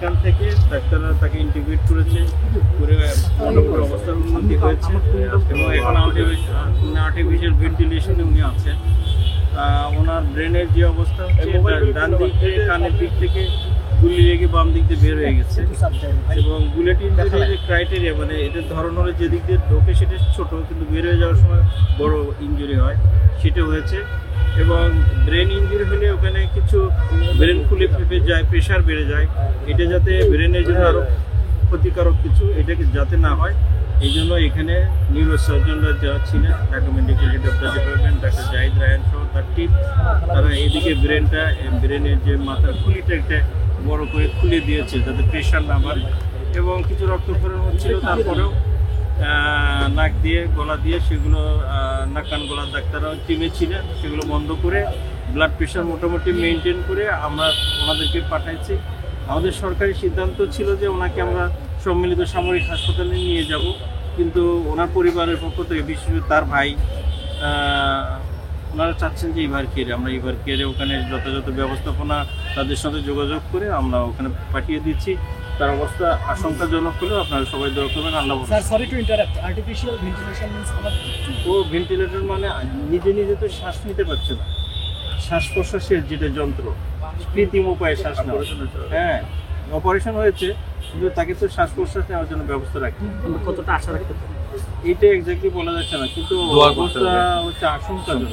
সেখান থেকে ডাক্তাররা তাকে ইন্টিগ্রেট করেছে, করে মোটামুটি অবস্থার উন্নতি হয়েছে এবং এখন আর্টিফিশিয়াল ভেন্টিলেশনে উনি আছেন। ওনার ব্রেনের যে অবস্থা হচ্ছে, ডান দিক থেকে কানের দিক থেকে গুলি লেগে বাম দিক দিয়ে বের হয়ে গেছে এবং বুলেট ইঞ্জুরির যে ক্রাইটেরিয়া, মানে এটার ধরন হলে যেদিক দিয়ে ঢোকে সেটা ছোট, কিন্তু বের হয়ে যাওয়ার সময় বড় ইঞ্জুরি হয়, সেটা হয়েছে। এবং ব্রেন ইঞ্জুরি হলে ওখানে কিছু ব্রেন ফুলে ফেপে যায়, প্রেশার বেড়ে যায়, এটা যাতে ব্রেনের জন্য আরও ক্ষতিকারক কিছু এটাকে যাতে না হয়, এই জন্য এখানে নিউরোসার্জনরা যারা ছিলেন, Dhaka medical head of the department doctor Zahid Raihan সহ তার টিম, তারা এদিকে ব্রেনের যে মাথার খুলিটা একটা বড় করে খুলে দিয়েছে যাতে প্রেশার না বাড়ে। এবং কিছু রক্তক্ষরণ হচ্ছিল, তারপরেও নাক দিয়ে গলা দিয়ে সেগুলো নাক কান গলার ডাক্তাররা টিমে ছিলেন, সেগুলো বন্ধ করে ব্লাড প্রেশার মোটামুটি মেনটেন করে আমরা ওনাদেরকে পাঠাইছি। আমাদের সরকারি সিদ্ধান্ত ছিল যে ওনাকে আমরা সম্মিলিত সামরিক হাসপাতালে নিয়ে যাব, কিন্তু ওনার পরিবারের পক্ষ থেকে, বিশেষ করে তার ভাই, ওনারা চাচ্ছেন যে ইভার কেয়ারে, আমরা ইভার কেয়ারে ওখানে যথাযথ ব্যবস্থাপনা তাদের সাথে যোগাযোগ করে আমরা ওখানে পাঠিয়ে দিচ্ছি। তার অবস্থা আশঙ্কাজনক হলেও আপনারা সবাই দোয়া করবেন। আল্লাহ ও ভেন্টিলেটর মানে নিজে নিজে তো শ্বাস নিতে পারছে না, শ্বাস প্রশ্বাসের যেটা যন্ত্র, কৃত্রিম উপায়ে শ্বাস নেওয়া। হ্যাঁ, অপারেশন হয়েছে, কিন্তু তাকে তো শ্বাস প্রশ্বাস নেওয়ার জন্য ব্যবস্থা রাখতে কতটা আশা রাখতে, এটা এক্স্যাক্টলি বলা যাচ্ছে না, কিন্তু অবস্থা হচ্ছে আশঙ্কাজনক।